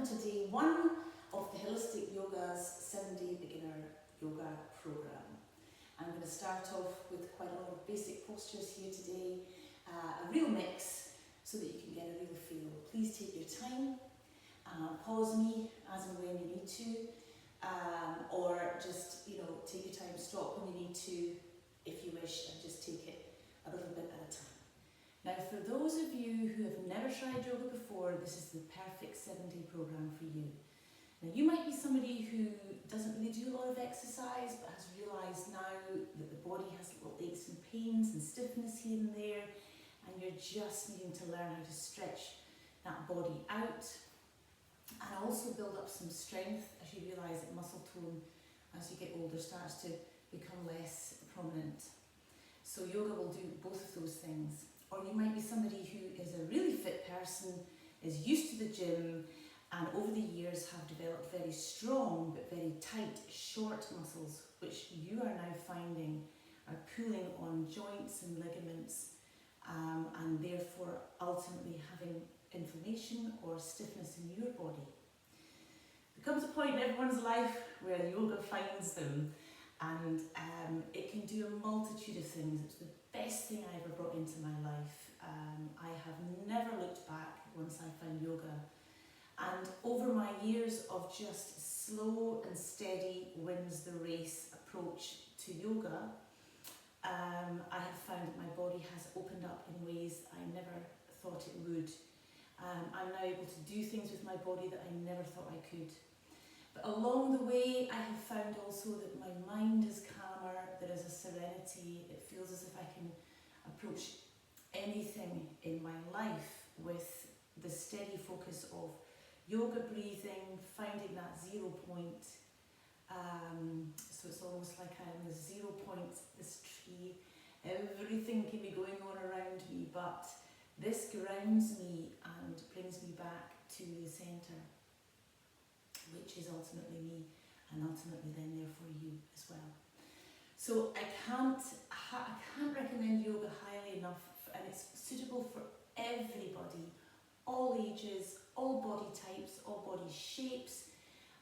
welcome to day one of the Hillistic Yoga's 7-day beginner yoga program. I'm going to start off with quite a lot of basic postures here today, a real mix so that you can get a real feel. Please take your time, pause me as and when you need to, or just take your time, stop when you need to if you wish, and just take it a little bit at a time. Now, for those of you who have never tried yoga before, this is the perfect 7-day program for you. Now, you might be somebody who doesn't really do a lot of exercise, but has realised now that the body has little aches and pains and stiffness here and there, and you're just needing to learn how to stretch that body out, and also build up some strength as you realise that muscle tone, as you get older, starts to become less prominent. So yoga will do both of those things. Or you might be somebody who is a really fit person, is used to the gym, and over the years have developed very strong but very tight, short muscles, which you are now finding are pulling on joints and ligaments, and therefore ultimately having inflammation or stiffness in your body. There comes a point in everyone's life where yoga finds them, and it can do a multitude of things. It's the best thing I ever brought into my life. I have never looked back once I found yoga. And over my years of just slow and steady wins the race approach to yoga, I have found that my body has opened up in ways I never thought it would. I'm now able to do things with my body that I never thought I could. But along the way, I have found also that my mind is calmer, there is a serenity, it feels as if I can approach anything in my life with the steady focus of yoga breathing, finding that 0 point. So it's almost like I'm the 0 point, this tree, everything can be going on around me, but this grounds me and brings me back to the centre, which is ultimately me, and ultimately then therefore you as well. So I can't recommend yoga highly enough, and it's suitable for everybody, all ages, all body types, all body shapes,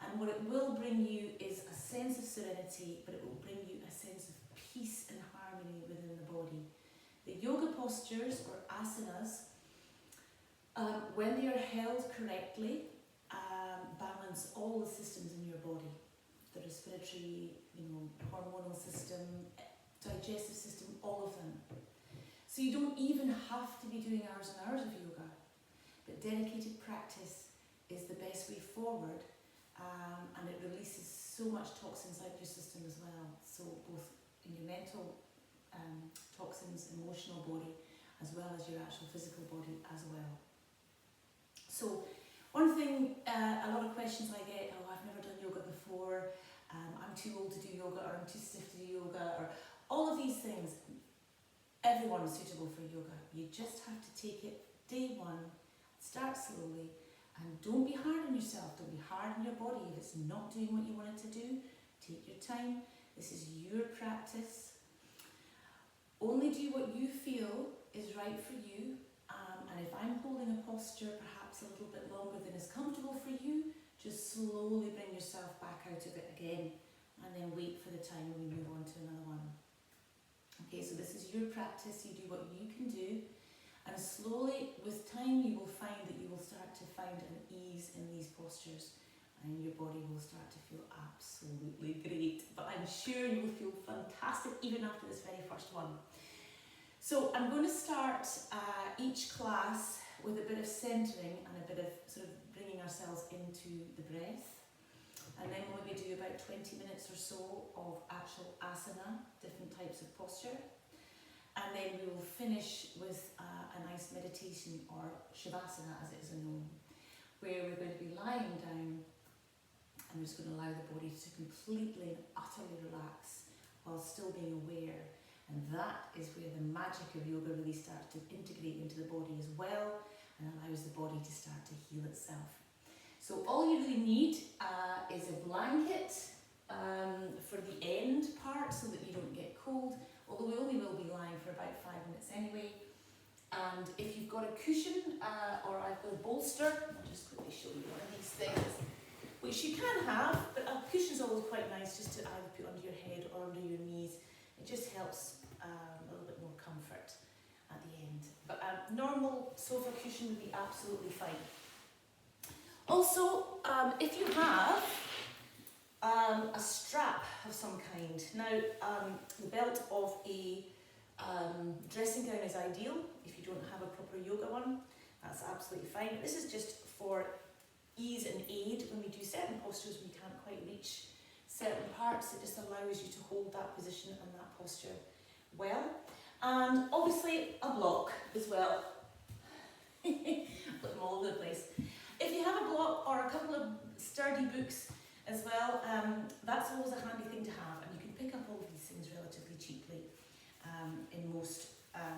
and what it will bring you is a sense of serenity, but it will bring you a sense of peace and harmony within the body. The yoga postures, or asanas, when they are held correctly, balance all the systems in your body. The respiratory, hormonal system, digestive system, all of them. So you don't even have to be doing hours and hours of yoga, but dedicated practice is the best way forward, and it releases so much toxins out of your system as well. So both in your mental toxins, emotional body, as well as your actual physical body as well. So one thing, a lot of questions I get, I've never done yoga before, I'm too old to do yoga, or I'm too stiff to do yoga, or all of these things. Everyone is suitable for yoga. You just have to take it day one, start slowly, and don't be hard on yourself, don't be hard on your body. If it's not doing what you want it to do, take your time. This is your practice. Only do what you feel is right for you, and if I'm holding a posture perhaps a little bit longer than is comfortable for you, just slowly bring yourself back out of it again, and then wait for the time when we move on to another one. Okay, so this is your practice, you do what you can do, and slowly with time you will find that you will start to find an ease in these postures, and your body will start to feel absolutely great. But I'm sure you will feel fantastic even after this very first one. So I'm going to start each class with a bit of centering and a bit of sort of bringing ourselves into the breath. And then we'll maybe do about 20 minutes or so of actual asana, different types of posture. And then we will finish with a nice meditation, or shavasana as it is known, where we're going to be lying down and we're just going to allow the body to completely and utterly relax while still being aware. And that is where the magic of yoga really starts to integrate into the body as well, and allows the body to start to heal itself. So all you really need is a blanket for the end part so that you don't get cold, although we only will be lying for about 5 minutes anyway. And if you've got a cushion or I've got a bolster, I'll just quickly show you one of these things, which you can have, but a cushion's always quite nice just to either put under your head or under your knees. It just helps a little bit more comfort at the end. But a normal sofa cushion would be absolutely fine. Also, if you have a strap of some kind. Now, the belt of a dressing gown is ideal. If you don't have a proper yoga one, that's absolutely fine. This is just for ease and aid when we do certain postures we can't quite reach certain parts. It just allows you to hold that position and that posture well. And obviously a block as well. Put them all over the place. If you have a block or a couple of sturdy books as well, that's always a handy thing to have, and you can pick up all of these things relatively cheaply in most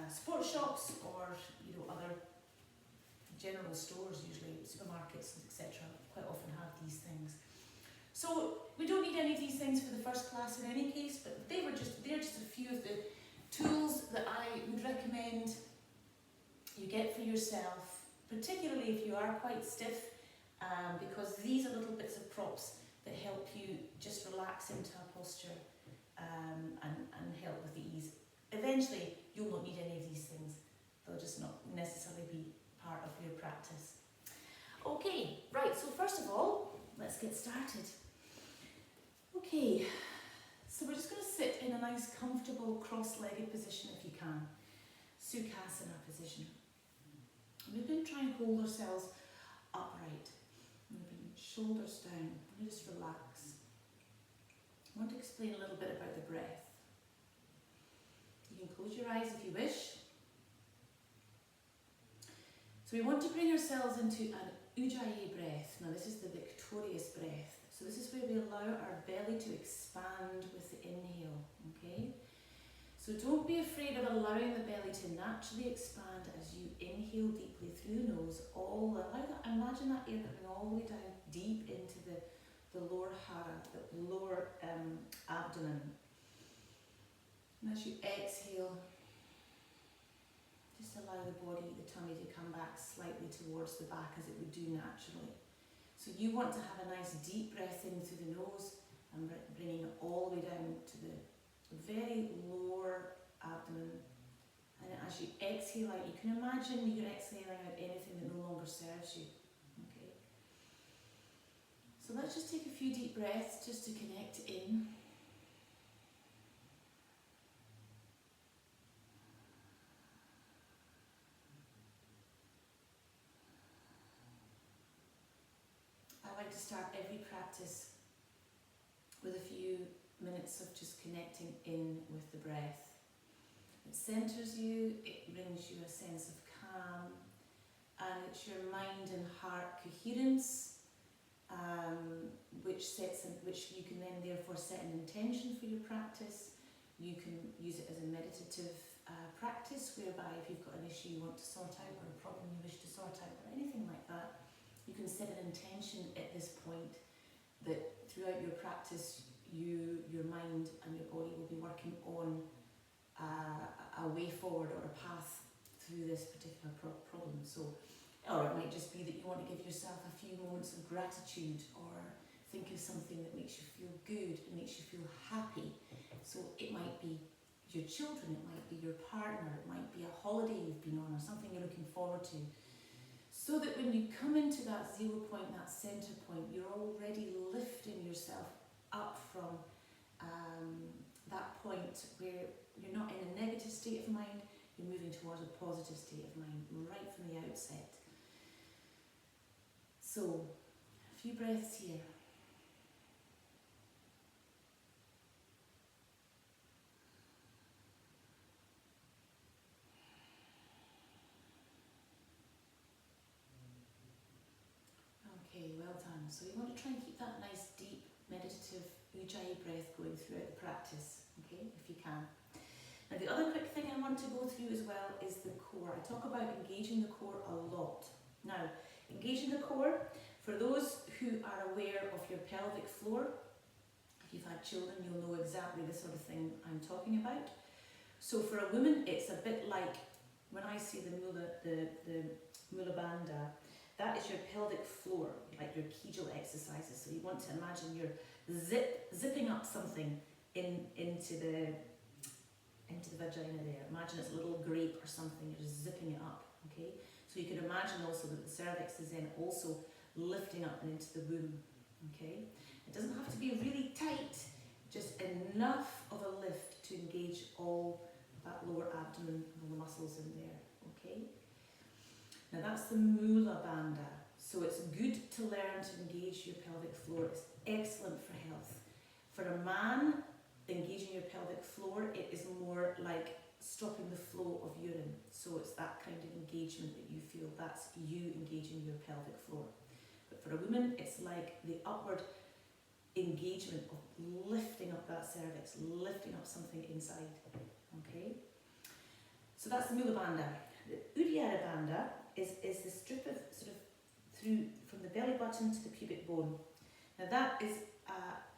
sports shops or other general stores, usually supermarkets, etc. Quite often have these things. So we don't need any of these things for the first class in any case, but they're just a few of the tools that I would recommend you get for yourself, particularly if you are quite stiff, because these are little bits of props that help you just relax into a posture and help with the ease. Eventually, you'll not need any of these things. They'll just not necessarily be part of your practice. Okay, right, so first of all, let's get started. Okay, so we're just going to sit in a nice, comfortable, cross-legged position if you can. Sukhasana position. We're going to try and hold ourselves upright. Moving shoulders down. And just relax. I want to explain a little bit about the breath. You can close your eyes if you wish. So we want to bring ourselves into an Ujjayi breath. Now this is the victorious breath. So this is where we allow our belly to expand with the inhale, okay? So don't be afraid of allowing the belly to naturally expand as you inhale deeply through the nose. Imagine that air coming all the way down deep into the lower hara, the lower abdomen. And as you exhale, just allow the body, the tummy to come back slightly towards the back as it would do naturally. So you want to have a nice deep breath in through the nose and bringing it all the way down to the very lower abdomen. And as you exhale out, you can imagine you're exhaling out anything that no longer serves you. Okay. So let's just take a few deep breaths just to connect in. I like to start every practice with a few minutes of just connecting in with the breath. It centers you, it brings you a sense of calm, and it's your mind and heart coherence, which you can then therefore set an intention for your practice. You can use it as a meditative practice, whereby if you've got an issue you want to sort out or a problem you wish to sort out or anything like that, you can set an intention at this point that throughout your practice your mind and your body will be working on a way forward or a path through this particular problem. So, or it might just be that you want to give yourself a few moments of gratitude, or think of something that makes you feel good, and makes you feel happy. So it might be your children, it might be your partner, it might be a holiday you've been on or something you're looking forward to. So that when you come into that 0 point, that center point, you're already lifting yourself up from that point where you're not in a negative state of mind, you're moving towards a positive state of mind right from the outset. So, a few breaths here. Okay, well done. So you want to try and keep that nice, deep, meditative Ujjayi breath going throughout the practice, okay, if you can. Now the other quick thing I want to go through as well is the core. I talk about engaging the core a lot. Now, engaging the core, for those who are aware of your pelvic floor, if you've had children, you'll know exactly the sort of thing I'm talking about. So for a woman, it's a bit like when I say the mula bandha, that is your pelvic floor, like your Kegel exercises. So you want to imagine you're zipping up something into the vagina there. Imagine it's a little grape or something, you're just zipping it up, okay? So you can imagine also that the cervix is then also lifting up and into the womb, okay? It doesn't have to be really tight, just enough of a lift to engage all that lower abdomen and all the muscles in there, okay? Now that's the Mula Bandha. So it's good to learn to engage your pelvic floor. It's excellent for health. For a man, engaging your pelvic floor, it is more like stopping the flow of urine. So it's that kind of engagement that you feel, that's you engaging your pelvic floor. But for a woman, it's like the upward engagement of lifting up that cervix, lifting up something inside, okay? So that's the Mula Bandha. The Uddiyana Bandha is the strip of sort of through from the belly button to the pubic bone. Now that is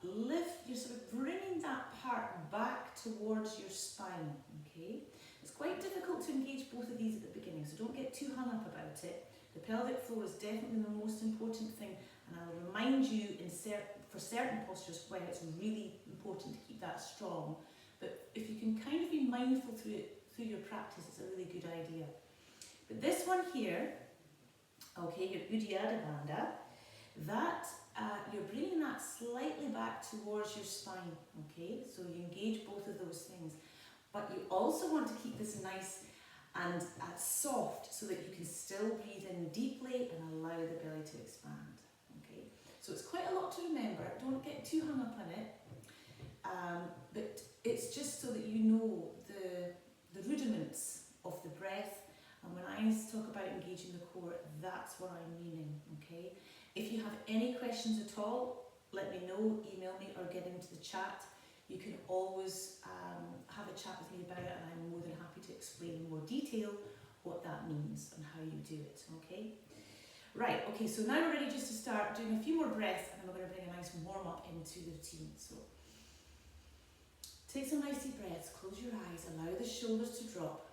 lift, you're sort of bringing that part back towards your spine, okay? It's quite difficult to engage both of these at the beginning, so don't get too hung up about it. The pelvic floor is definitely the most important thing, and I'll remind you for certain postures where it's really important to keep that strong. But if you can kind of be mindful through your practice, it's a really good idea. But this one here, okay, your Uddiyana Bandha, that you're bringing that slightly back towards your spine, okay? So you engage both of those things. But you also want to keep this nice and soft so that you can still breathe in deeply and allow the belly to expand, okay? So it's quite a lot to remember. Don't get too hung up on it. But it's just so that you know the rudiments of the breath. And when I talk about engaging the core, that's what I'm meaning, okay? If you have any questions at all, let me know, email me or get into the chat. You can always have a chat with me about it, and I'm more than happy to explain in more detail what that means and how you do it, okay? Right, okay, so now we're ready just to start doing a few more breaths, and then we're going to bring a nice warm up into the routine. So take some nice deep breaths, close your eyes, allow the shoulders to drop.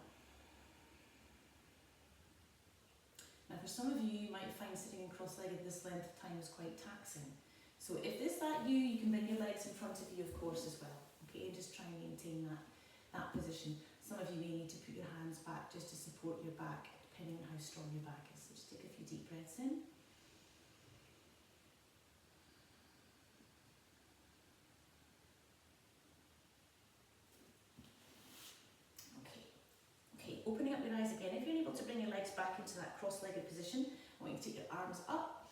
Now for some of you, you might find sitting cross-legged this length of time is quite taxing. So if this that you can bring your legs in front of you, of course, as well. Okay, and just try and maintain that position. Some of you may need to put your hands back just to support your back, depending on how strong your back is. So just take a few deep breaths in. Okay, opening up your eyes again. If you're able to bring your legs back into that cross-legged position, I want you to take your arms up.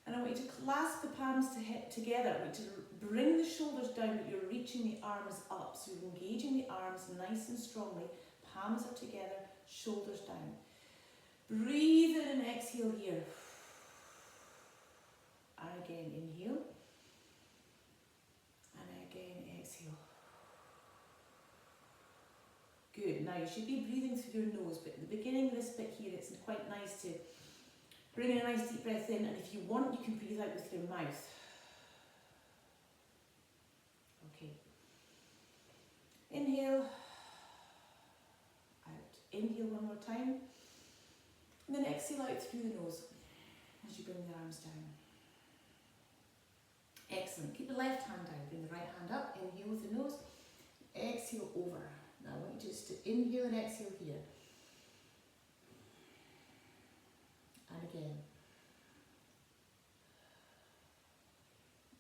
And I want you to clasp the palms together. I want you to bring the shoulders down, but you're reaching the arms up. So you're engaging the arms nice and strongly. Palms are together, shoulders down. Breathe in and exhale here. And again, inhale. And again, exhale. Good. Now you should be breathing through your nose, but at the beginning of this bit here, it's quite nice to bring in a nice deep breath in, and if you want, you can breathe out with your mouth. Okay. Inhale. Out. Inhale one more time. And then exhale out through the nose as you bring the arms down. Excellent. Keep the left hand down. Bring the right hand up. Inhale with the nose. Exhale over. Now I want you just to inhale and exhale here. And again.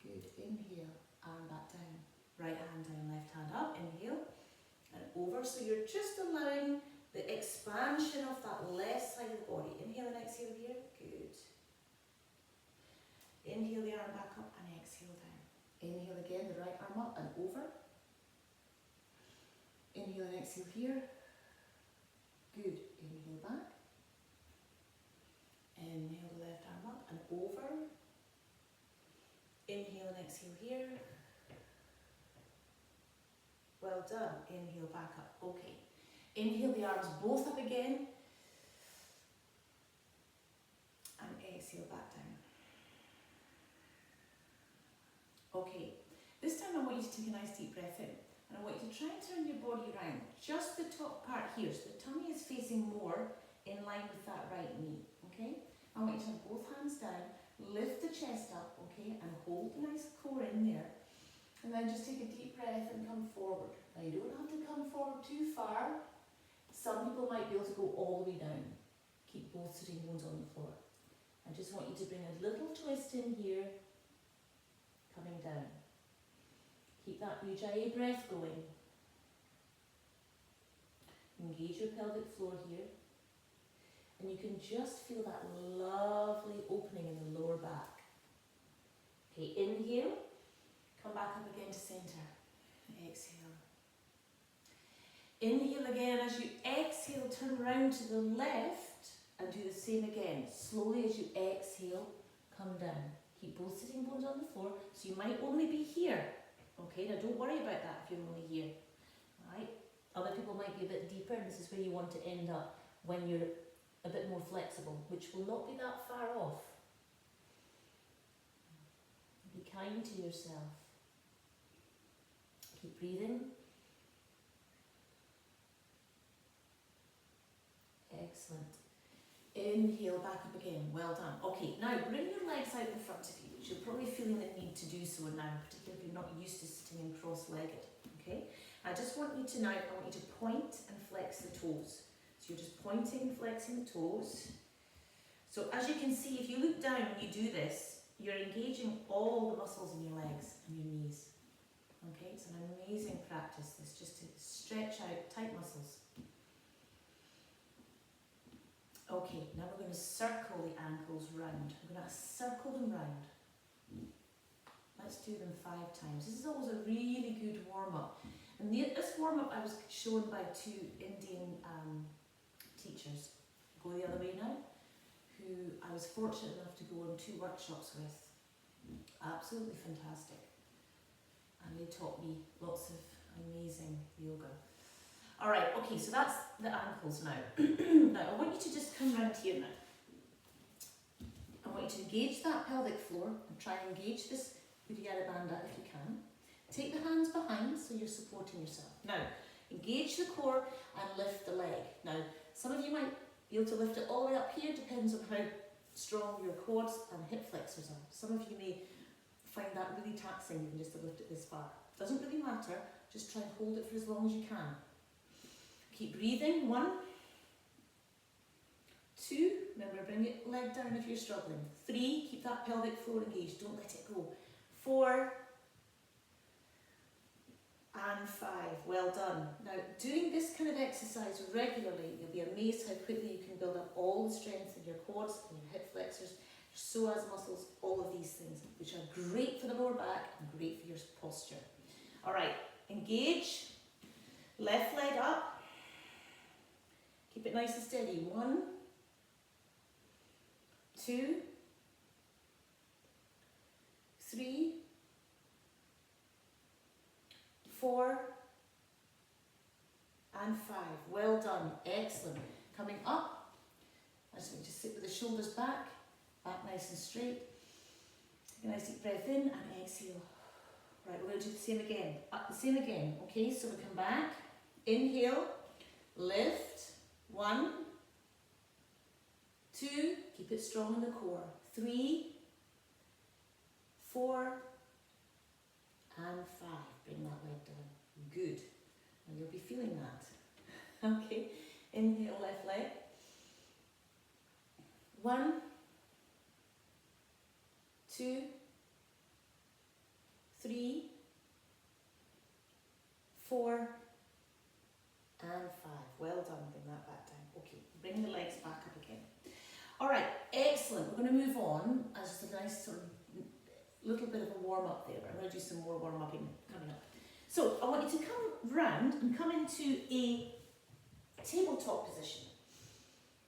Good. Inhale, arm back down. Right hand down, left hand up. Inhale and over. So you're just allowing the expansion of that left side of the body. Inhale and exhale here. Good. Inhale the arm back up and exhale down. Inhale again, the right arm up and over. Inhale and exhale here. Good. Inhale back. Inhale the left arm up and over. Inhale and exhale here. Well done. Inhale back up. Okay. Inhale the arms both up again. And exhale back down. Okay. This time I want you to take a nice deep breath in. And I want you to try and turn your body around. Just the top part here. So the tummy is facing more in line with that right knee. Okay? I want you to have both hands down, lift the chest up, okay, and hold the nice core in there. And then just take a deep breath and come forward. Now you don't have to come forward too far. Some people might be able to go all the way down. Keep both sitting bones on the floor. I just want you to bring a little twist in here, coming down. Keep that Ujjayi breath going. Engage your pelvic floor here. And you can just feel that lovely opening in the lower back. Okay, inhale. Come back up again to centre. Exhale. Inhale again. As you exhale, turn around to the left and do the same again. Slowly as you exhale, come down. Keep both sitting bones on the floor. So you might only be here. Okay, now don't worry about that if you're only here. Alright? Other people might be a bit deeper, and this is where you want to end up when you're a bit more flexible, which will not be that far off. Be kind to yourself. Keep breathing. Excellent. Inhale, back up again. Well done. Okay, now bring your legs out in front of you, which you're probably feeling the need to do so now, particularly if you're not used to sitting in cross-legged. Okay? I just want you to now, I want you to point and flex the toes. So you're just pointing and flexing the toes. So as you can see, if you look down and you do this, you're engaging all the muscles in your legs and your knees. Okay, it's an amazing practice, this, just to stretch out tight muscles. Okay, now we're going to circle the ankles round. I'm going to circle them round. Let's do them 5 times. This is always a really good warm-up. And this warm-up I was shown by 2 Indian teachers. Go the other way now. Who I was fortunate enough to go on 2 workshops with. Absolutely fantastic. And they taught me lots of amazing yoga. Alright, okay, so that's the ankles now. Now, I want you to just come round here now. I want you to engage that pelvic floor and try and engage this Uddiyana Bandha if you can. Take the hands behind so you're supporting yourself. Now, engage the core and lift the leg. Now, some of you might be able to lift it all the way up here, depends on how strong your quads and hip flexors are. Some of you may find that really taxing even just to lift it this far. Doesn't really matter, just try and hold it for as long as you can. Keep breathing. 1, 2, remember bring your leg down if you're struggling. 3, keep that pelvic floor engaged, don't let it go. 4 and 5, well done. Now doing this kind of exercise regularly, you'll be amazed how quickly you can build up all the strength in your quads and your hip flexors, your psoas muscles, all of these things, which are great for the lower back and great for your posture. Alright, engage, left leg up. Keep it nice and steady. 1, 2, 3, 4, and 5. Well done. Excellent. Coming up, I just want you to sit with the shoulders back nice and straight. Take a nice deep breath in and exhale. Right, we're going to do the same again. The same again. Okay, so we come back. Inhale, lift. 1, 2, keep it strong in the core. 3, 4, and 5. Bring that leg down. Good. And you'll be feeling that. Okay. Inhale, left leg. 1, 2, 3, 4, and 5. Well done. Bring that back down. Okay. Bring the legs back up again. All right. Excellent. We're going to move on as just a nice sort of little bit of a warm up there. I'm going to do some more warm upping coming up. So I want you to come round and come into a tabletop position.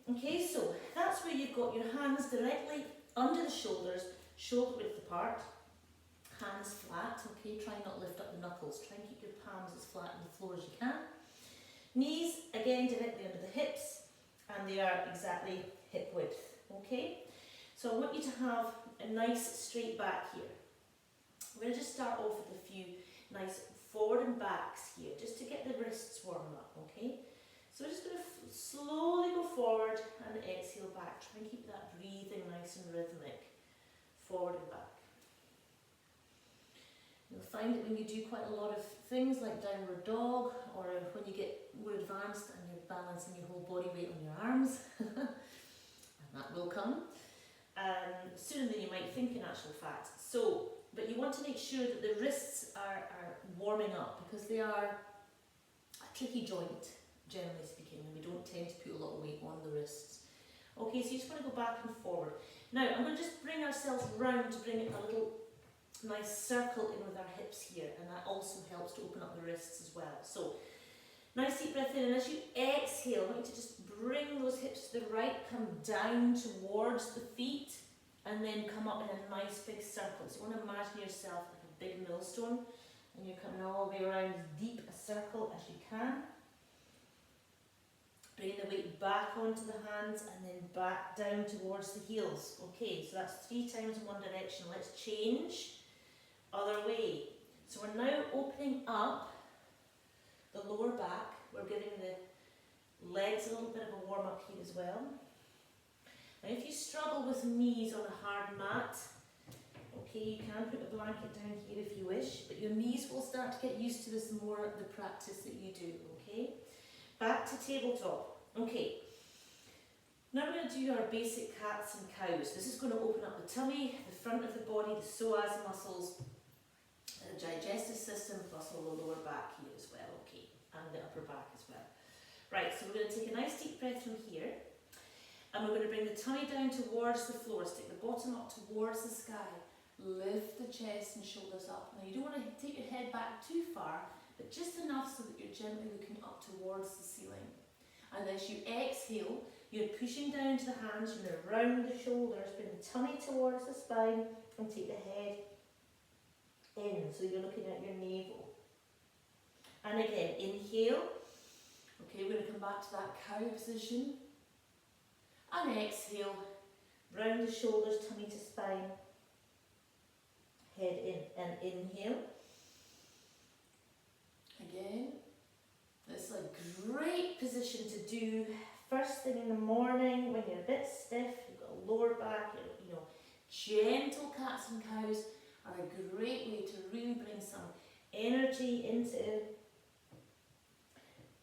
Okay, so that's where you've got your hands directly under the shoulders, shoulder width apart, hands flat. Okay, try not to lift up the knuckles. Try and keep your palms as flat on the floor as you can. Knees again directly under the hips, and they are exactly hip width. Okay, so I want you to have a nice straight back here. We're going to just start off with a few nice forward and backs here, just to get the wrists warmed up, okay? So we're just going to slowly go forward and exhale back. Try and keep that breathing nice and rhythmic. Forward and back. You'll find that when you do quite a lot of things like downward dog, or when you get more advanced and you're balancing your whole body weight on your arms, and that will come, sooner than you might think in actual fact. So, but you want to make sure that the wrists are warming up, because they are a tricky joint, generally speaking, and we don't tend to put a lot of weight on the wrists. Okay, so you just want to go back and forward. Now, I'm going to just bring ourselves round to bring a little nice circle in with our hips here, and that also helps to open up the wrists as well. So, nice deep breath in, and as you exhale, I want you to just bring those hips to the right, come down towards the feet, and then come up in a nice big circle. So you want to imagine yourself like a big millstone, and you're coming all the way around as deep a circle as you can. Bring the weight back onto the hands and then back down towards the heels. Okay, so that's 3 times in one direction. Let's change. Other way. So we're now opening up the lower back. We're giving the legs a little bit of a warm up here as well. Now if you struggle with knees on a hard mat, okay, you can put a blanket down here if you wish, but your knees will start to get used to this more the practice that you do, okay? Back to tabletop. Okay, now we're going to do our basic cats and cows. This is going to open up the tummy, the front of the body, the psoas muscles, the digestive system, plus all the lower back here as well, okay, and the upper back as well. Right, so we're going to take a nice deep breath from here, and we're going to bring the tummy down towards the floor, stick the bottom up towards the sky, lift the chest and shoulders up. Now you don't want to take your head back too far, but just enough so that you're gently looking up towards the ceiling. And as you exhale, you're pushing down to the hands, you're going to round the shoulders, bring the tummy towards the spine, and take the head in, so you're looking at your navel. And again, inhale. Okay, we're going to come back to that cow position. And exhale, round the shoulders, tummy to spine, head in, and inhale. Again, this is a great position to do first thing in the morning when you're a bit stiff, you've got a lower back, you know, gentle cats and cows are a great way to really bring some energy into,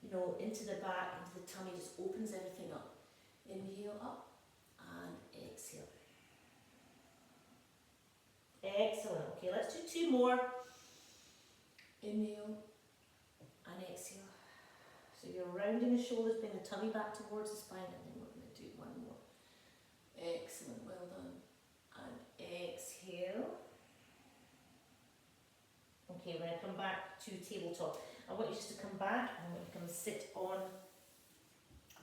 you know, into the back, into the tummy, just opens everything up. Inhale up and exhale. Excellent. Okay, let's do 2 more. Inhale and exhale. So you're rounding the shoulders, bring the tummy back towards the spine, and then we're going to do 1 more. Excellent, well done. And exhale. Okay, we're going to come back to tabletop. I want you just to come back, and I want you to come and sit on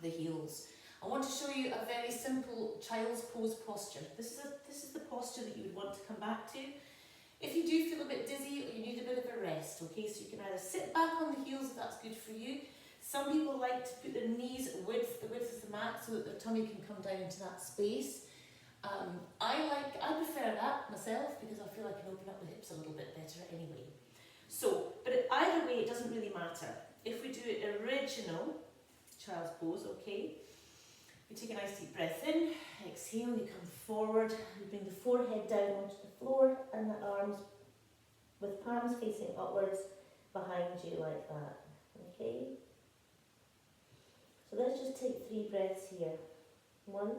the heels. I want to show you a very simple child's pose posture. This is the posture that you would want to come back to. If you do feel a bit dizzy or you need a bit of a rest, okay, so you can either sit back on the heels if that's good for you. Some people like to put their knees width of the mat so that their tummy can come down into that space. I prefer that myself because I feel I can open up the hips a little bit better anyway. So, but either way it doesn't really matter. If we do it original child's pose, okay, you take a nice deep breath in, exhale, you come forward, you bring the forehead down onto the floor and the arms with palms facing upwards behind you like that, okay? So let's just take 3 breaths here. 1,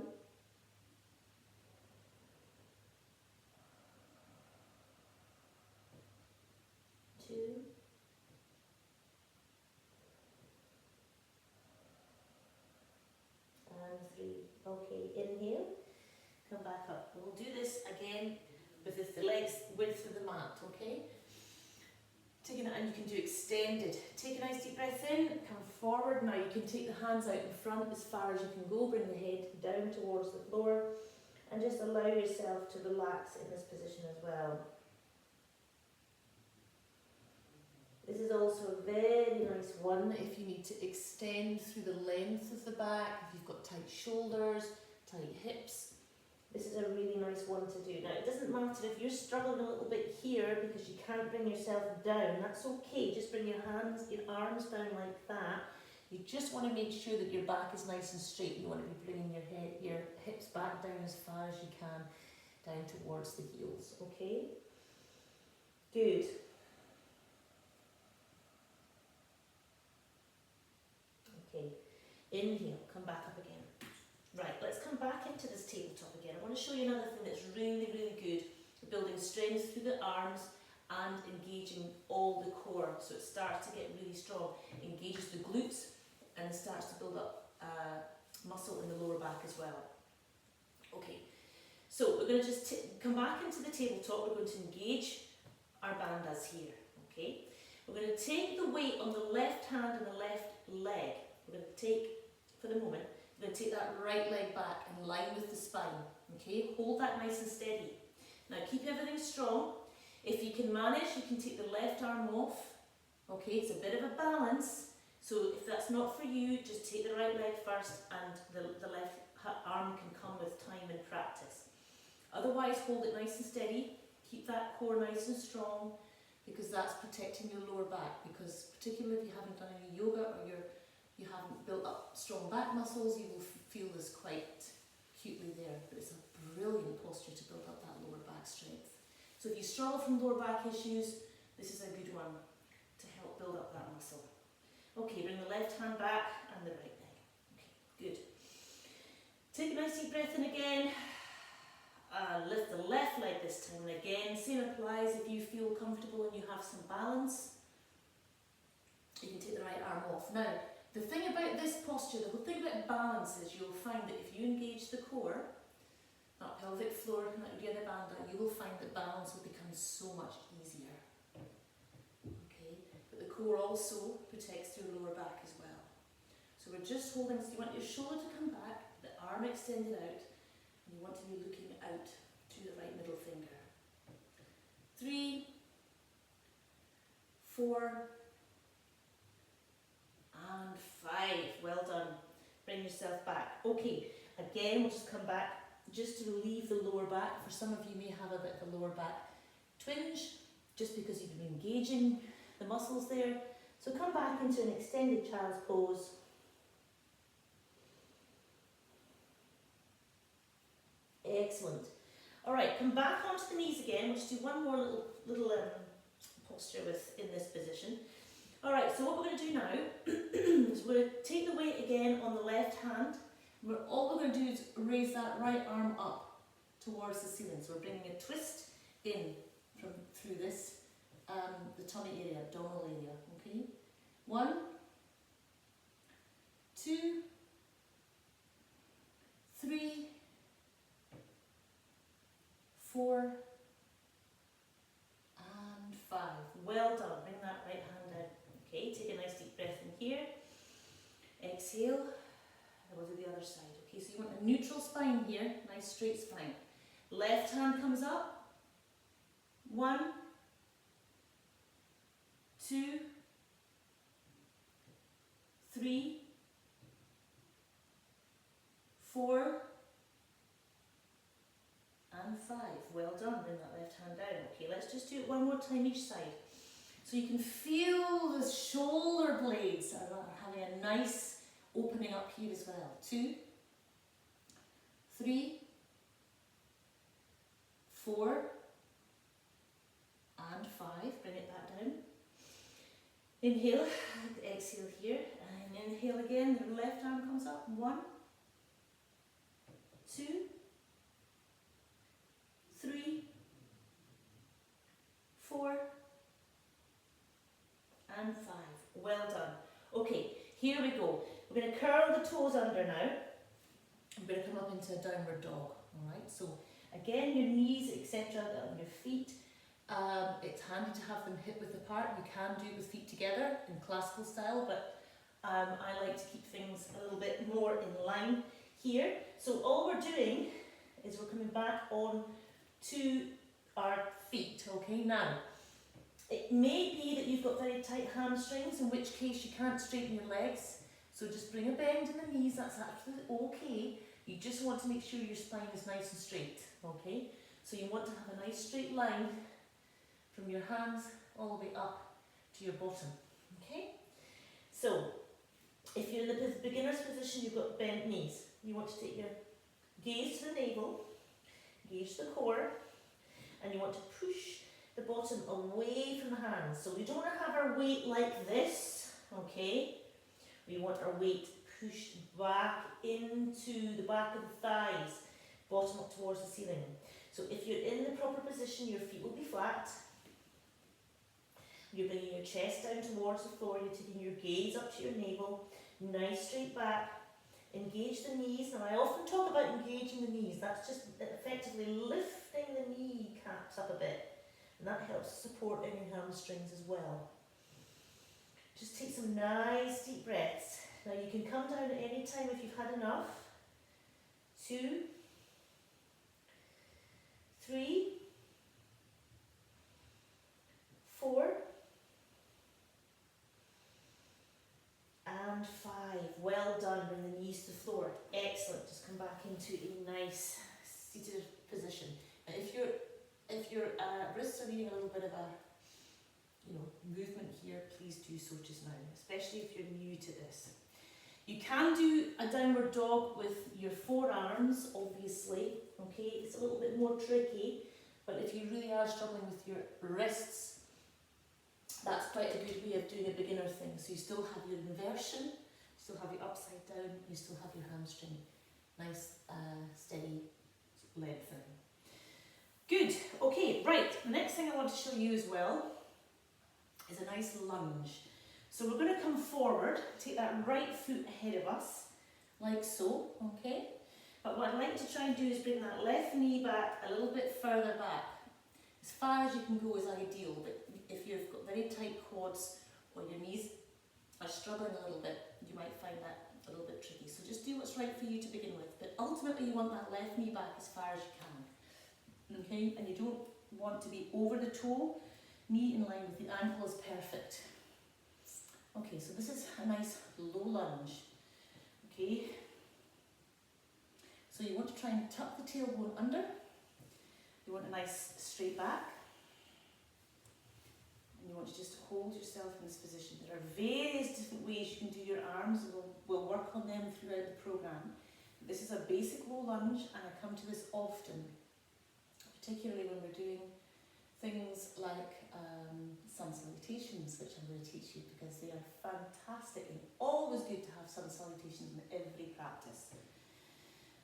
2, and 3. Okay, inhale, come back up. We'll do this again with the legs width of the mat, okay? And you can do extended. Take a nice deep breath in, come forward. Now you can take the hands out in front as far as you can go, bring the head down towards the floor, and just allow yourself to relax in this position as well. This is also a very nice one if you need to extend through the length of the back, if you've got tight shoulders, tight hips. This is a really nice one to do. Now it doesn't matter if you're struggling a little bit here because you can't bring yourself down, that's okay. Just bring your arms down like that. You just want to make sure that your back is nice and straight. You want to be bringing your hips back down as far as you can, down towards the heels, okay? Good. Okay, inhale, come back up again. Right, let's come back into this tabletop again. I want to show you another thing that's really, really good at building strength through the arms and engaging all the core, so it starts to get really strong. Engages the glutes and starts to build up muscle in the lower back as well. Okay, so we're going to just come back into the tabletop. We're going to engage our bandhas here. Okay, we're going to take the weight on the left hand and the left leg. We're going to take, for the moment, we're going to take that right leg back in line with the spine. Okay, hold that nice and steady. Now keep everything strong. If you can manage, you can take the left arm off. Okay, it's a bit of a balance. So if that's not for you, just take the right leg first and the left arm can come with time and practice. Otherwise, hold it nice and steady. Keep that core nice and strong because that's protecting your lower back. Because particularly if you haven't done any yoga or you haven't built up strong back muscles, you will feel this quite acutely there. But it's a brilliant posture to build up that lower back strength. So if you struggle from lower back issues, this is a good one to help build up that muscle. Okay, bring the left hand back and the right leg. Okay, good. Take a nice deep breath in again. Lift the left leg this time, and again, same applies. If you feel comfortable and you have some balance, you can take the right arm off. Now, the thing about this posture, the whole thing about balance is you'll find that if you engage the core, that pelvic floor, and that Uddiyana Bandha, you will find that balance will become so much easier. Okay, but the core also protects your lower back as well. So we're just holding, so you want your shoulder to come back, the arm extended out, and you want to be looking out to the right middle finger. 3, 4, and 5. Well done. Bring yourself back. Okay, again, we'll just come back just to relieve the lower back. For some of you may have a bit of a lower back twinge, just because you've been engaging the muscles there. So come back into an extended child's pose. Excellent. All right, come back onto the knees again. We'll just do one more little posture in this position. All right, so what we're going to do now is we're going to take the weight again on the left hand. All we're going to do is raise that right arm up towards the ceiling. So we're bringing a twist in through this, the tummy area, abdominal area. Okay, 1, 2, 3, 4, and 5. Well done. Bring that right hand down. Okay, take a nice deep breath in here. Exhale. We'll do the other side. Okay, so you want a neutral spine here, nice straight spine. Left hand comes up. 1, 2, 3, 4, and 5. Well done. Bring that left hand down. Okay, let's just do it one more time each side. So you can feel the shoulder blades are having a nice opening up here as well. 2, 3, 4, and 5. Bring it back down. Inhale, exhale here, and inhale again. The left arm comes up. 1, 2, 3, 4, and 5. Well done. Okay, here we go. We're going to curl the toes under now. We're going to come up into a downward dog. Alright, so again, your knees, etc., on your feet. It's handy to have them hip width apart. You can do it with feet together in classical style, but I like to keep things a little bit more in line here. So all we're doing is we're coming back on to our feet. Okay, now it may be that you've got very tight hamstrings, in which case you can't straighten your legs. So just bring a bend in the knees, that's absolutely okay. You just want to make sure your spine is nice and straight, okay? So you want to have a nice straight line from your hands all the way up to your bottom, okay? So If you're in the beginner's position, you've got bent knees. You want to take your gaze to the navel, engage the core, and you want to push the bottom away from the hands. So we don't want to have our weight like this, okay? We want our weight pushed back into the back of the thighs, bottom up towards the ceiling. So if you're in the proper position, your feet will be flat. You're bringing your chest down towards the floor, you're taking your gaze up to your navel, nice straight back. Engage the knees. Now I often talk about engaging the knees. That's just effectively lifting the kneecaps up a bit. And that helps support in your hamstrings as well. Just take some nice deep breaths. Now you can come down at any time if you've had enough. 2, 3, 4, and 5. Well done. Bring the knees to the floor. Excellent. Just come back into a nice seated position. Now if your wrists are needing a little bit of a movement here, please do so just now, especially if you're new to this. You can do a downward dog with your forearms, obviously. Okay, it's a little bit more tricky, but if you really are struggling with your wrists, that's quite a good way of doing a beginner thing. So you still have your inversion, you still have your upside down, you still have your hamstring. Nice, steady lengthening. Good, okay, right. The next thing I want to show you as well is a nice lunge. So we're going to come forward, take that right foot ahead of us, like so, okay? But what I'd like to try and do is bring that left knee back a little bit further back. As far as you can go is ideal, but if you've got very tight quads or your knees are struggling a little bit, you might find that a little bit tricky. So just do what's right for you to begin with, but ultimately you want that left knee back as far as you can, okay? And you don't want to be over the toe, knee in line with the ankle is perfect. Okay, so this is a nice low lunge, okay? So you want to try and tuck the tailbone under. You want a nice straight back. And you want to just hold yourself in this position. There are various different ways you can do your arms, and we'll work on them throughout the programme. This is a basic low lunge, and I come to this often, particularly when we're doing things like sun salutations, which I'm going to teach you because they are fantastic and always good to have sun salutations in every practice.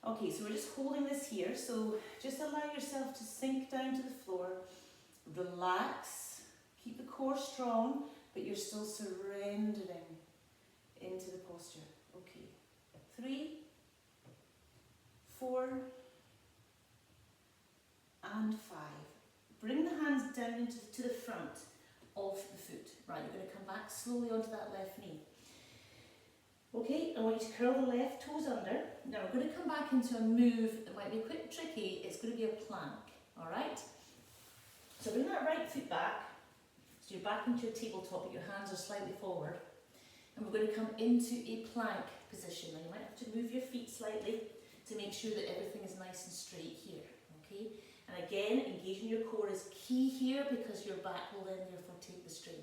Okay, so we're just holding this here, so just allow yourself to sink down to the floor, relax, keep the core strong, but you're still surrendering into the posture. Okay, 3, 4, and 5. Bring the hands down into to the front of the foot. Right, you're going to come back slowly onto that left knee. Okay, I want you to curl the left toes under. Now we're going to come back into a move that might be quite tricky. It's going to be a plank, alright? So bring that right foot back. So you're back into your tabletop, but your hands are slightly forward. And we're going to come into a plank position. Now you might have to move your feet slightly to make sure that everything is nice and straight here, okay? And again, engaging your core is key here because your back will then therefore take the strain.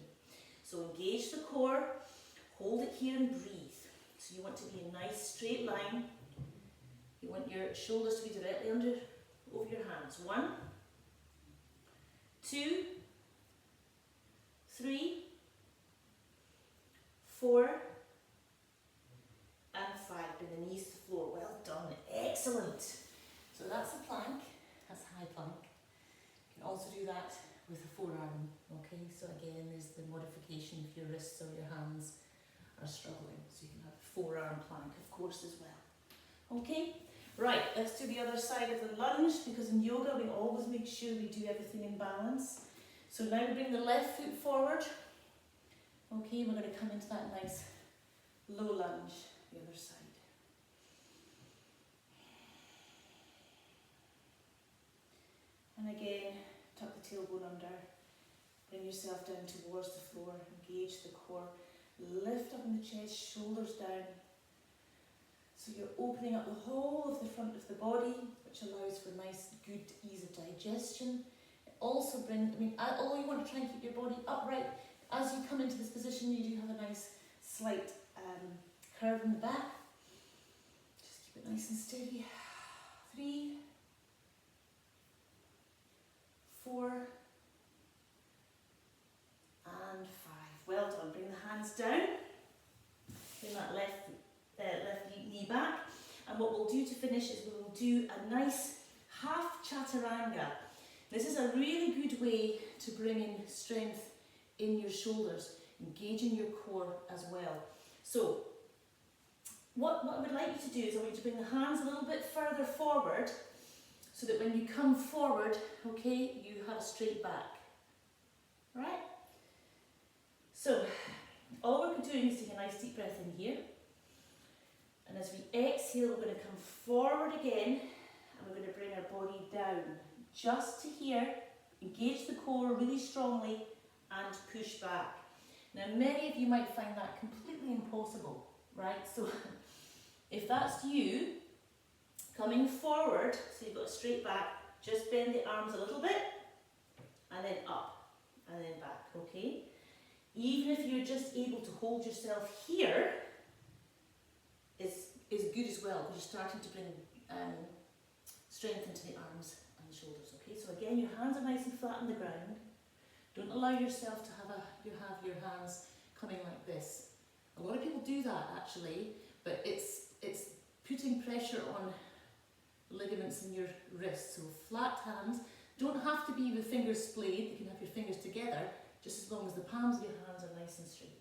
So engage the core, hold it here and breathe. So you want to be a nice straight line. You want your shoulders to be directly over your hands. 1, 2, 3, 4, and 5. Bring the knees to the floor. Well done. Excellent. So that's a plank. That's a high plank. You can also do that with a forearm. Okay, so again, there's the modification if your wrists or your hands are struggling. So you can have a forearm plank, of course, as well. Okay, right, let's do the other side of the lunge, because in yoga we always make sure we do everything in balance. So now we bring the left foot forward. Okay, we're going to come into that nice low lunge, the other side. And again, tuck the tailbone under, bring yourself down towards the floor, engage the core, lift up in the chest, shoulders down. So you're opening up the whole of the front of the body, which allows for nice, good ease of digestion. It also brings, although you want to try and keep your body upright, as you come into this position, you do have a nice slight curve in the back. Just keep it nice and steady. 3, 4, and 5. Well done. Bring the hands down. Bring that left knee back. And what we'll do to finish is we will do a nice half chaturanga. This is a really good way to bring in strength in your shoulders, engaging your core as well. So, what I would like you to do is I want you to bring the hands a little bit further forward so that when you come forward, okay, you have a straight back. Right? So, all we're doing is take a nice deep breath in here. And as we exhale, we're going to come forward again and we're going to bring our body down. Just to here, engage the core really strongly and push back. Now many of you might find that completely impossible, right? So if that's you, coming forward, so you've got a straight back, just bend the arms a little bit and then up and then back, okay? Even if you're just able to hold yourself here, is good as well, because you're starting to bring strength into the arms and the shoulders, okay? So again, your hands are nice and flat on the ground. Don't allow yourself to have your hands coming like this. A lot of people do that actually, but it's putting pressure on ligaments in your wrists. So flat hands, don't have to be with fingers splayed, you can have your fingers together, just as long as the palms of your hands are nice and straight.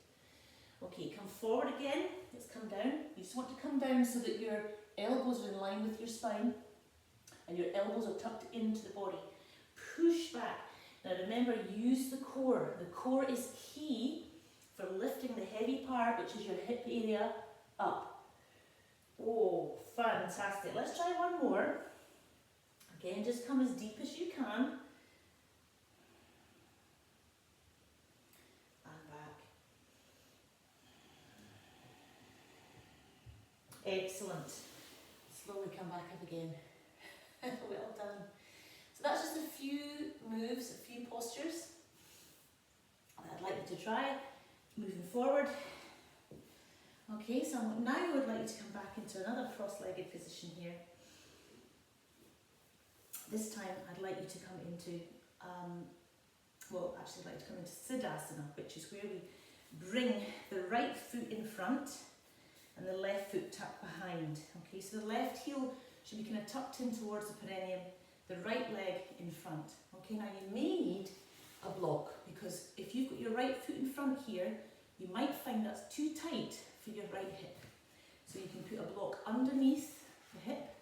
Okay, come forward again, let's come down. You just want to come down so that your elbows are in line with your spine and your elbows are tucked into the body. Push back. Now remember, use the core. The core is key for lifting the heavy part, which is your hip area, up. Oh, fantastic. Let's try one more. Again, just come as deep as you can. Excellent. Slowly come back up again. Well done. So that's just a few moves, a few postures that I'd like you to try moving forward. Okay, so now I would like you to come back into another cross-legged position here. This time I'd like you to come into, I'd like to come into Siddhasana, which is where we bring the right foot in front and the left foot tucked behind. Okay, so the left heel should be kind of tucked in towards the perineum, the right leg in front. Okay, now you may need a block, because if you've got your right foot in front here, you might find that's too tight for your right hip. So you can put a block underneath the hip,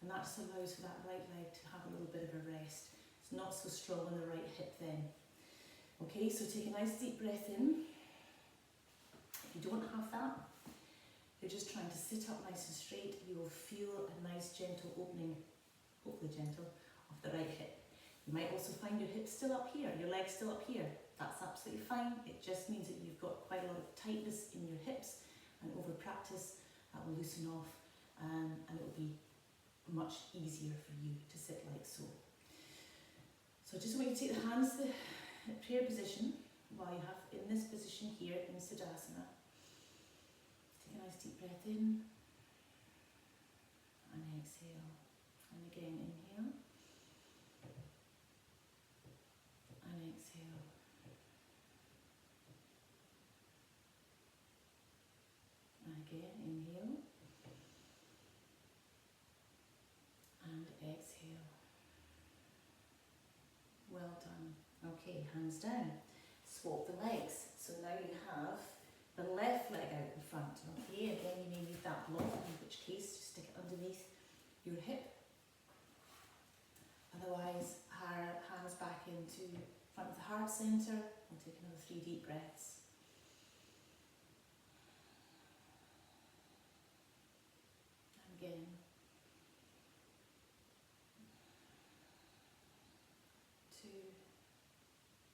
and that just allows for that right leg to have a little bit of a rest. It's not so strong on the right hip then. Okay, so take a nice deep breath in. If you don't have that, you're just trying to sit up nice and straight, you will feel a nice gentle opening, hopefully gentle, of the right hip. You might also find your hip still up here, your leg still up here. That's absolutely fine. It just means that you've got quite a lot of tightness in your hips, and over practice that will loosen off and it will be much easier for you to sit like so. So just want you to take the hands to the prayer position while you have in this position here in Siddhasana. Take a nice deep breath in and exhale, and again inhale and exhale and again inhale and exhale. Well done. Okay, hands down. Swap the legs. So now you have the left leg out in front. Okay, again you may need that block, in which case just stick it underneath your hip. Otherwise, hands back into front of the heart centre. We'll take another 3 deep breaths. And again. 2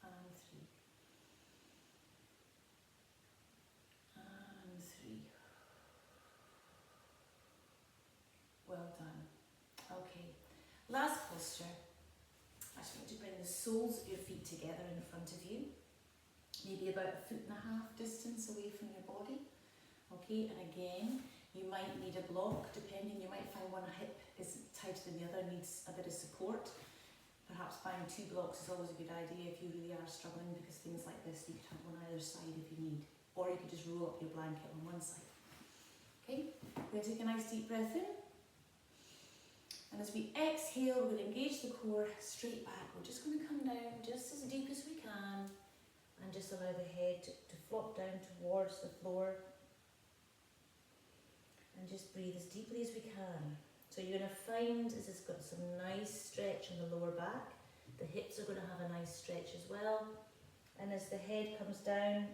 and 3. And 3. Well done. Okay, last posture. I just want you to bring the soles of your feet together in front of you, maybe about 1.5 feet distance away from your body, Okay, and again, you might need a block, depending, you might find one hip is tighter than the other, needs a bit of support. Perhaps buying 2 blocks is always a good idea if you really are struggling, because things like this, you could have one either side if you need. Or you could just roll up your blanket on one side. Okay, we're going to take a nice deep breath in. And as we exhale, we're going to engage the core straight back. We're just going to come down just as deep as we can. And just allow the head to flop down towards the floor. And just breathe as deeply as we can. So you're going to find is it's got some nice stretch on the lower back. The hips are going to have a nice stretch as well. And as the head comes down,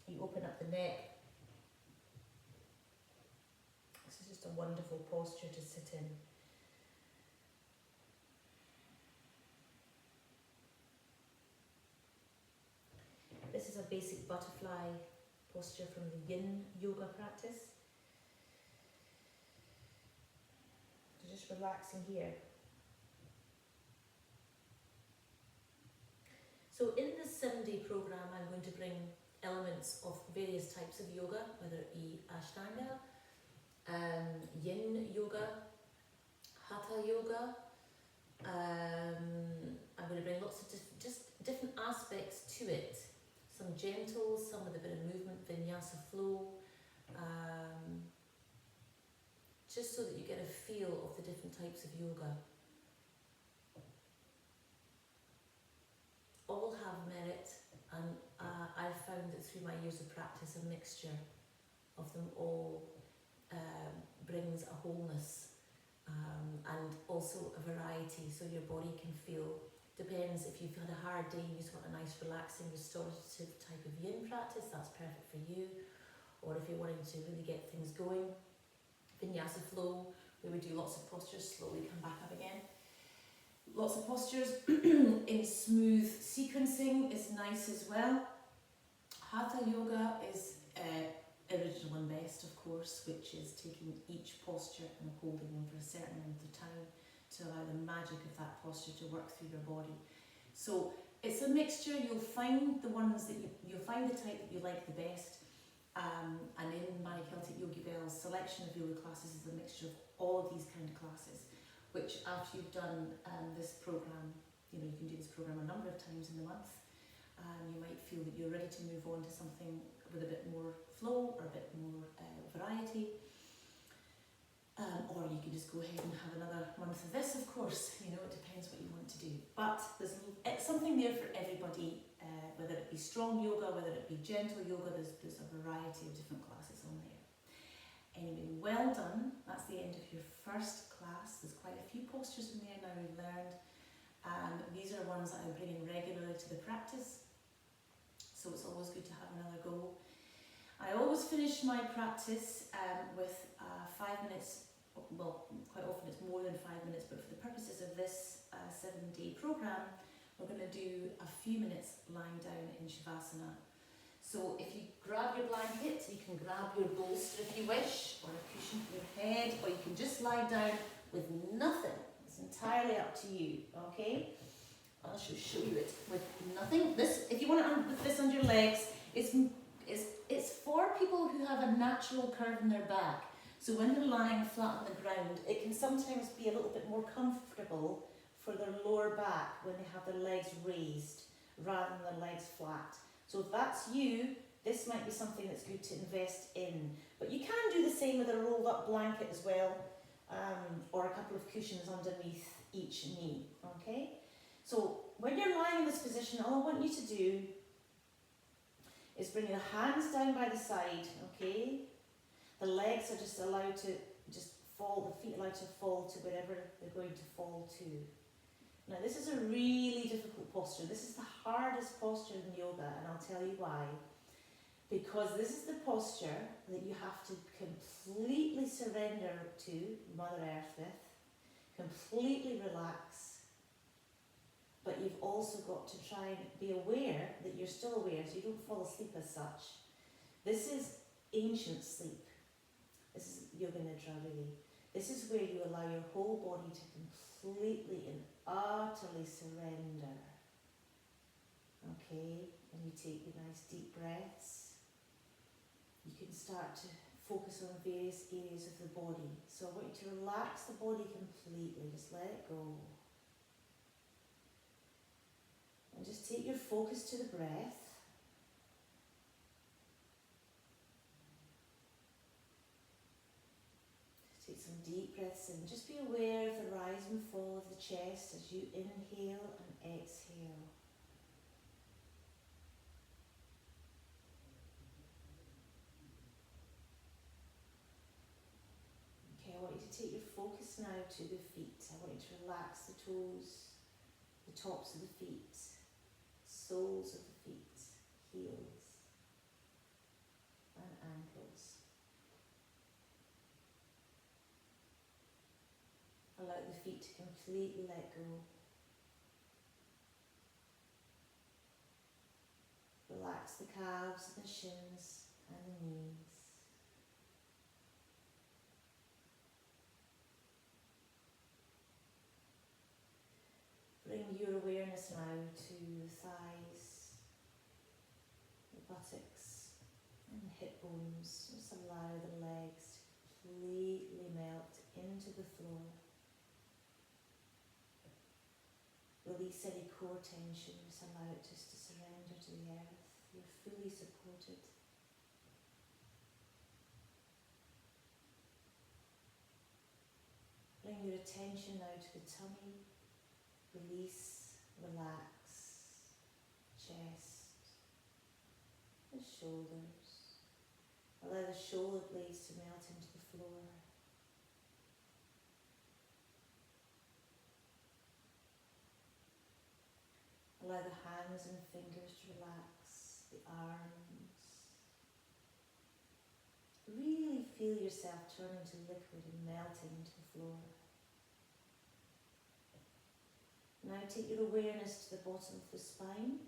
you open up the neck. This is just a wonderful posture to sit in. This is a basic butterfly posture from the Yin yoga practice. So just relaxing here. So in this 7-day program, I'm going to bring elements of various types of yoga, whether it be Ashtanga, Yin yoga, Hatha yoga. I'm going to bring lots of just different aspects to it. Some gentle, some with a bit of movement, vinyasa flow, just so that you get a feel of the different types of yoga. All have merit, and I've found that through my years of practice, a mixture of them all brings a wholeness and also a variety, so your body can feel. Depends, if you've had a hard day and you just want a nice relaxing restorative type of yin practice, that's perfect for you. Or if you're wanting to really get things going, vinyasa flow, where we do lots of postures, slowly come back up again. Lots of postures in smooth sequencing is nice as well. Hatha yoga is original and best, of course, which is taking each posture and holding them for a certain amount of time to allow the magic of that posture to work through your body. So it's a mixture. You'll find the ones that you'll find the type that you like the best. And in my Celtic Yogi Bell's selection of yoga classes is a mixture of all of these kind of classes, which after you've done this program, you can do this program a number of times in the month. You might feel that you're ready to move on to something with a bit more flow or a bit more variety. Or you can just go ahead and have another month of this, of course. It depends what you want to do. But there's something there for everybody, whether it be strong yoga, whether it be gentle yoga, there's a variety of different classes on there. Anyway, well done. That's the end of your first class. There's quite a few postures in there now we've learned. And these are ones that I bring in regularly to the practice. So it's always good to have another go. I always finish my practice with 5 minutes, well, quite often it's more than 5 minutes, but for the purposes of this 7-day program, we're going to do a few minutes lying down in Shavasana. So if you grab your blanket, you can grab your bolster if you wish, or a cushion for your head, or you can just lie down with nothing. It's entirely up to you, okay? I'll show you it with nothing. This, if you want to put this under your legs, it's for people who have a natural curve in their back. So when they're lying flat on the ground, it can sometimes be a little bit more comfortable for their lower back when they have their legs raised rather than their legs flat. So if that's you, this might be something that's good to invest in. But you can do the same with a rolled up blanket as well, or a couple of cushions underneath each knee, okay? So when you're lying in this position, all I want you to do is bring your hands down by the side, okay? The legs are just allowed to just fall, the feet allowed to fall to wherever they're going to fall to. Now this is a really difficult posture. This is the hardest posture in yoga, and I'll tell you why. Because this is the posture that you have to completely surrender to Mother Earth with, completely relax, but you've also got to try and be aware that you're still aware, so you don't fall asleep as such. This is ancient sleep. This is Yoga Nidra, really. This is where you allow your whole body to completely and utterly surrender. Okay, and you take your nice deep breaths. You can start to focus on various areas of the body. So I want you to relax the body completely, just let it go. And just take your focus to the breath. Take some deep breaths in. Just be aware of the rise and fall of the chest as you inhale and exhale. Okay, I want you to take your focus now to the feet. I want you to relax the toes, the tops of the feet, soles of the feet, heels and ankles. Allow the feet to completely let go. Relax the calves and the shins and the knees. Bring your awareness now to the thighs, the buttocks and the hip bones. Just allow the legs to completely melt into the floor. Release any core tension, just allow it just to surrender to the earth. You're fully supported. Bring your attention now to the tummy. Release, relax, chest, the shoulders. Allow the shoulder blades to melt into the floor. Allow the hands and fingers to relax, the arms. Really feel yourself turning to liquid and melting into the floor. Now take your awareness to the bottom of the spine.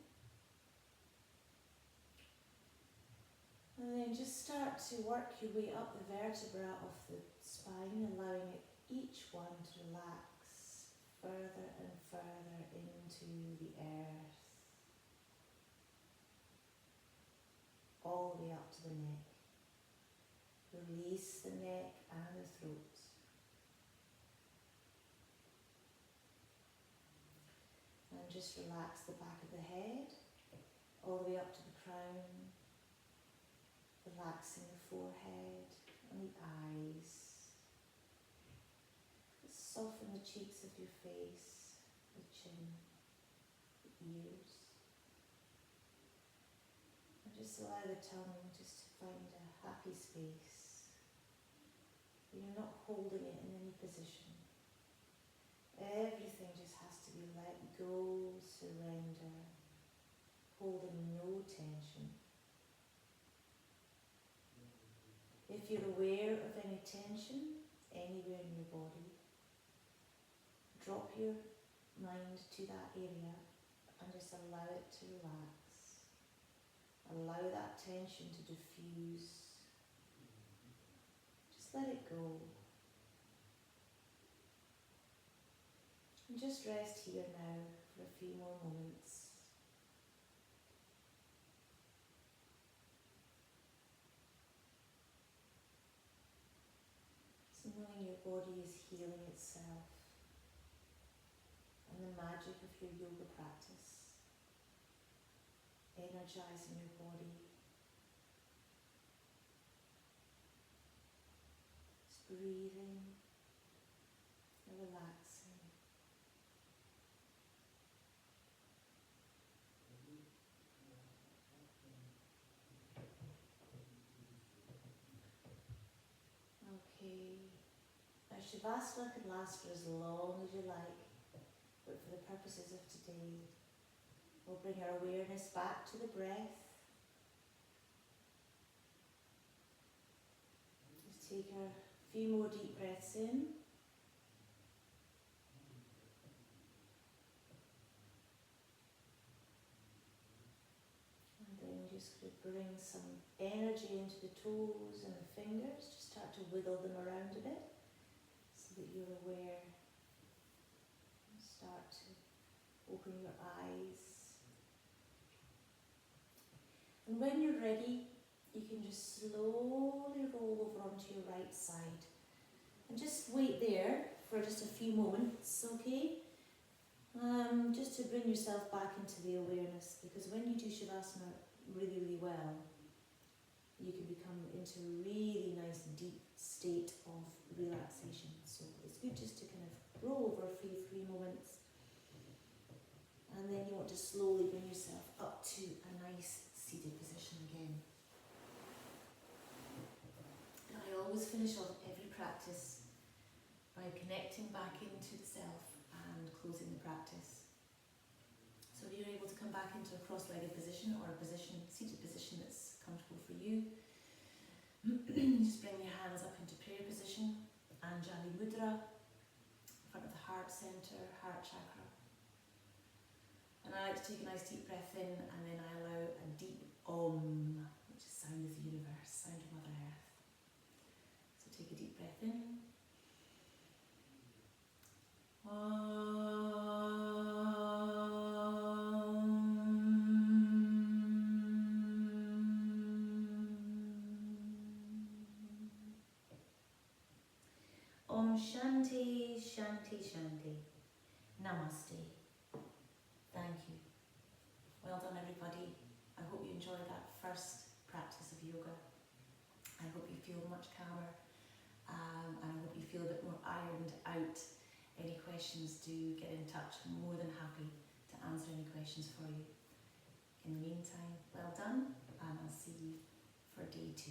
And then just start to work your way up the vertebra of the spine, allowing each one to relax further and further into the earth. All the way up to the neck. Release the neck and the throat. And just relax the back of the head, all the way up to the crown, relaxing the forehead and the eyes. Just soften the cheeks of your face, the chin, the ears. And just allow the tongue just to find a happy space. You're not holding it in any position. Everything just has to be let go, surrender, holding no tension. If you're aware of any tension anywhere in your body, drop your mind to that area and just allow it to relax. Allow that tension to diffuse. Just let it go. And just rest here now for a few more moments. So knowing your body is healing itself and the magic of your yoga practice, energizing your body, just breathing and relaxing. Okay, now Shavasana could last for as long as you like, but for the purposes of today, we'll bring our awareness back to the breath. Just take a few more deep breaths in. And then just bring some energy into the toes and the fingers. Just start to wiggle them around a bit so that you're aware. And start to open your eyes. And when you're ready, you can just slowly roll over onto your right side. And just wait there for just a few moments, okay? Just to bring yourself back into the awareness, because when you do Shavasana really, really well, you can become into a really nice deep state of relaxation. So it's good just to kind of roll over for a few moments, and then you want to slowly bring yourself up to a nice seated position again. And I always finish off every practice by connecting back into the self and closing the practice. So if you're able to come back into a cross-legged position or a position, seated position that's comfortable for you, just bring your hands up into prayer position, Anjali Mudra, in front of the heart center, heart chakra. And I like to take a nice deep breath in, and then I allow a deep Om, which is sound of the universe, sound of Mother Earth. So take a deep breath in. Om Shanti, Shanti, Shanti. Namaste. Thank you. Well done, everybody. I hope you enjoyed that first practice of yoga. I hope you feel much calmer, and I hope you feel a bit more ironed out. Any questions, do get in touch. I'm more than happy to answer any questions for you. In the meantime, well done, and I'll see you for day 2.